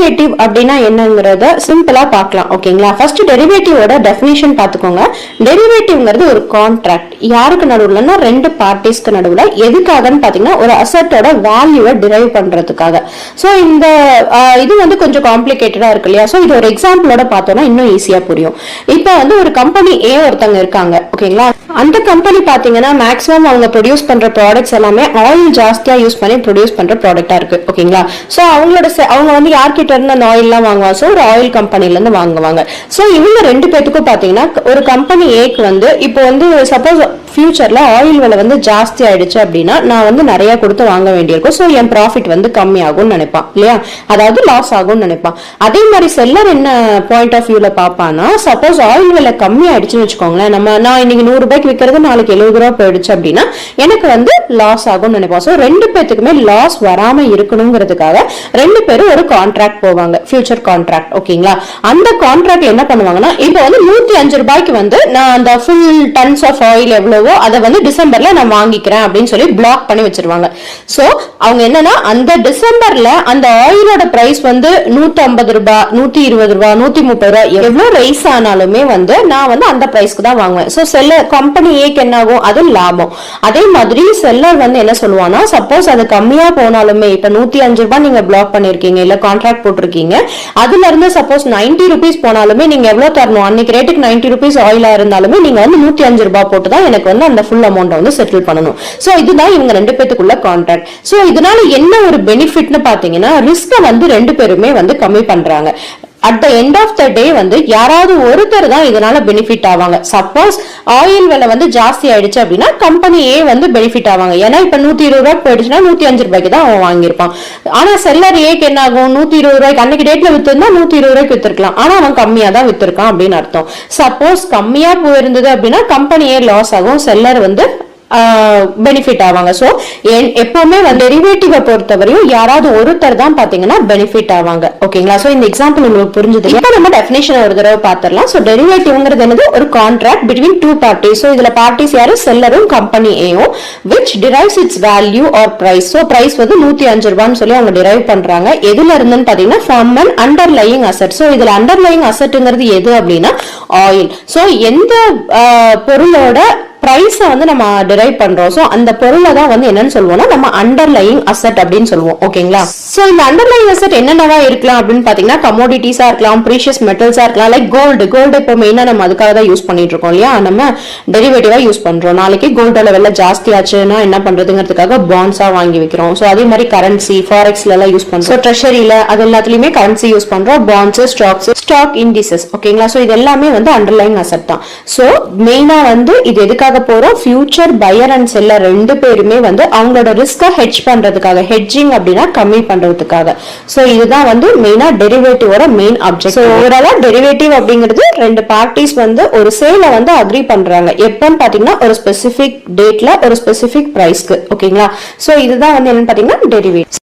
Derivative அப்படின்னா என்னங்கறத சிம்பிளா பார்க்கலாம். ஓகேங்களா? ஃபர்ஸ்ட் டெரிவேட்டிவோட டெஃபினிஷன் பார்த்துக்கோங்க. டெரிவேட்டிவ்ங்கிறது ஒரு கான்ட்ராக்ட். யாருக்கு நடுவுலன்னா ரெண்டு பார்ட்டிஸ்க்கு நடுவுல. எதுக்காகன்னு பாத்தீங்கன்னா ஒரு அசெட்டோட வேல்யூவை டிரைவ் பண்றதுக்காக. சோ இந்த இது வந்து கொஞ்சம் காம்ப்ளிகேட்டடா இருக்கு இல்லையா? சோ இது ஒரு எக்ஸாம்பிளோட பார்த்தோம்னா இன்னும் ஈஸியா புரியும். இப்போ வந்து ஒரு கம்பெனி ஏ ஒருத்தங்க இருக்காங்க. ஓகேங்களா? அந்த கம்பெனி பாத்தீங்கன்னா மேக்ஸிமம் அவங்க ப்ரொடியூஸ் பண்ற ப்ராடக்ட்ஸ் எல்லாமே ஆயில் ஜாஸ்தியா யூஸ் பண்ணி ப்ரொடியூஸ் பண்ற ப்ராடக்டா இருக்கு. ஓகேங்களா? சோ அவங்க வந்து யார்கிட்ட இருந்து அந்த ஆயில் எல்லாம் வாங்குவாங்க? சோ ஒரு ஆயில் கம்பெனில இருந்து வாங்குவாங்க. சோ இவங்க ரெண்டு பேத்துக்கும் பாத்தீங்கன்னா ஒரு கம்பெனி ஏக்கு வந்து இப்போ வந்து சப்போஸ் ஃபியூச்சர்ல ஆயில் விலை வந்து ஜாஸ்தி ஆயிடுச்சு அப்படின்னா நான் வந்து நிறைய கொடுத்து வாங்க வேண்டியிருக்கும். ஸோ என் ப்ராஃபிட் வந்து கம்மி ஆகும்னு நினைப்பான் இல்லையா? அதாவது லாஸ் ஆகும்னு நினைப்பான். அதே மாதிரி செல்லர் என்ன பாயிண்ட் ஆஃப் வியூல பாப்பானா, சப்போஸ் ஆயில் விலை கம்மி ஆயிடுச்சுன்னு வச்சுக்கோங்களேன், நான் இன்னைக்கு 100 ரூபாய்க்கு விற்கிறது நாளைக்கு 70 ரூபாய் போயிடுச்சு அப்படின்னா எனக்கு வந்து லாஸ் ஆகும்னு நினைப்பான். ஸோ ரெண்டு பேத்துக்குமே லாஸ் வராம இருக்கணுங்கிறதுக்காக ரெண்டு பேரும் ஒரு கான்ட்ராக்ட் போவாங்க, ஃபியூச்சர் கான்ட்ராக்ட். ஓகேங்களா? அந்த கான்ட்ராக்ட் என்ன பண்ணுவாங்கன்னா, இப்போ வந்து 105 ரூபாய்க்கு வந்து நான் அந்த ஃபுல் டன்ஸ் ஆஃப் ஆயில் எவ்வளவு அதை வந்து டிசம்பர்ல நான் வாங்கிக்கிறேன் அப்படின்னு சொல்லி பிளாக் பண்ணி வச்சிருவாங்க. சோ அவங்க என்னன்னா அந்த டிசம்பர்ல அந்த ஆயிலோட பிரைஸ் வந்து 150 ரூபாய், 120 ரூபாய், 130 ரூபாய் எவ்வளவு ரைஸ் ஆனாலுமே வந்து நான் வந்து அந்த பிரைஸ்க்கு தான் வாங்குவேன். சோ செல்லர் கம்பெனி ஏக்கு என்ன ஆகும்? அது லாபம். அதே மாதிரி செல்லர் வந்து என்ன சொல்லுவானா, சப்போஸ் அது கம்மியா போனாலுமே இப்ப 105 ரூபாய் நீங்க பிளாக் பண்ணிருக்கீங்க இல்ல கான்ட்ராக்ட் போட்டிருக்கீங்க, அதுல இருந்து சப்போஸ் 90 ருபீஸ் போனாலுமே நீங்க எவ்வளவு தரணும்? அன்னைக்கு ரேட்டுக்கு 90 ருபீஸ் ஆயிலா இருந்தாலுமே நீங்க வந்து 105 ரூபாய் போட்டு தான் எனக்கு வந்து அந்த ஃபுல் அமௌண்ட் வந்து செட்டில் பண்ணணும். சோ இதுதான் இவங்க ரெண்டு பேத்துக்குள்ள கான்ட்ராக்ட். சோ இதனால என்ன ஒரு பெனிஃபிட்னு பாத்தீங்கன்னா, ரிஸ்க வந்து ரெண்டு பேருமே வந்து கம்மி பண்றாங்க. At the end of the day வந்து யாராவது ஒருத்தர் தான் இதனால பெனிஃபிட் ஆவாங்க. சப்போஸ் ஆயில் விலை வந்து ஜாஸ்தி ஆயிடுச்சு அப்படின்னா கம்பெனி ஏ வந்து பெனிஃபிட் ஆவாங்க. ஏன்னா இப்ப 120 ரூபாய் போயிடுச்சுன்னா 105 ரூபாய்க்கு தான் அவன் வாங்கியிருப்பான். ஆனா செல்லர் ஏக்கு என்ன ஆகும்? 120 ரூபாய்க்கு அன்னைக்கு டேட்ல வித்துருந்தா 120 ரூபாய்க்கு வித்துருக்கலாம். ஆனா அவன் கம்மியா தான் வித்துருக்கான் அப்படின்னு அர்த்தம். சப்போஸ் கம்மியா போயிருந்தது அப்படின்னா கம்பெனி ஏ லாஸ் ஆகும், செல்லர் வந்து பெனிஃபிட் ஆவாங்க. சோ எப்பவுமே டெரிவேட்டிவை பொறுத்தவரையும் யாராவது ஒருத்தர் தான் பாத்தீங்கன்னா பெனிஃபிட் ஆவாங்க. ஓகேங்களா? சோ இந்த எக்ஸாம்பிள் உங்களுக்கு புரிஞ்சது. இப்போ நம்ம டெஃபினிஷன் ஒரு தடவை பாத்திரலாம். சோ டெரிவேட்டிவ்ங்கிறது என்னது? ஒரு contract between two parties. So இதுல பார்ட்டிஸ் யாரு? செல்லரும் கம்பெனி ஏயும், which derives its value or price. So price வந்து 105 ரூபான்னு சொல்லி அவங்க டிரைவ் பண்றாங்க. எதுல இருந்துன்னு பாத்தீங்கன்னா from an underlying asset. So இதுல அண்டர்லையிங் அசெட்ங்கிறது எது அப்படின்னா ஆயில். சோ எந்த பொருளோட பிரைஸ் வந்து நம்ம டிரைவ் பண்றோம். சோ அந்த பொருளை தான் வந்து என்னன்னு சொல்லுவோம்னா நம்ம அண்டர்லையிங் அசெட் அப்படின்னு சொல்லுவோம். ஓகேங்களா? சோ இந்த அண்டர்லையிங் அசெட் என்னென்னவா இருக்கலாம் அப்படின்னு பாத்தீங்கன்னா, கமோடிட்டிஸா இருக்கலாம், ப்ரீஷியஸ் மெட்டல்ஸா இருக்கலாம், லைக் கோல்டு. கோல்டு இப்போ மெயினா நம்ம அதுக்காக தான் யூஸ் பண்ணிட்டு இருக்கோம் இல்லையா? நம்ம டெரிவேட்டிவா யூஸ் பண்றோம். நாளைக்கு கோல்டோட விலை ஜாஸ்தி ஆச்சுன்னா என்ன பண்றதுங்கிறதுக்காக பாண்ட்ஸா வாங்கி வைக்கிறோம். சோ அதே மாதிரி கரன்சி ஃபாரெக்ஸ்ல எல்லாம் யூஸ் பண்றோம். சோ ட்ரெஷரியில அது எல்லாத்துலயுமே கரன்சி யூஸ் பண்றோம். Bonds, stocks, stock indices. ஓகேங்களா? சோ இது எல்லாமே வந்து அண்டர்லையிங் அசெட் தான். சோ மெயினா வந்து இது எதுக்காக போறோம்? ஃபியூச்சர் பையர் அண்ட் செல்லர் ரெண்டு பேருமே வந்து அவங்களோட ரிஸ்க ஹெட்ஜ் பண்றதுக்காக. ஹெட்ஜிங் அப்படின்னா கம்மி பண்றதுக்காக. சோ இதுதான் வந்து மெயினா டெரிவேட்டிவோட மெயின் ஆப்ஜெக்ட். சோ ஓவராலா டெரிவேட்டிவ் அப்படிங்கிறது ரெண்டு பார்ட்டிஸ் வந்து ஒரு சேல வந்து அக்ரி பண்றாங்க. எப்பன்னு பாத்தீங்கன்னா ஒரு ஸ்பெசிபிக் டேட்ல ஒரு ஸ்பெசிபிக் பிரைஸ்க்கு. ஓகேங்களா? சோ இதுதான் வந்து என்னன்னு பாத்தீங்கன்னா டெரிவேட்டிவ்.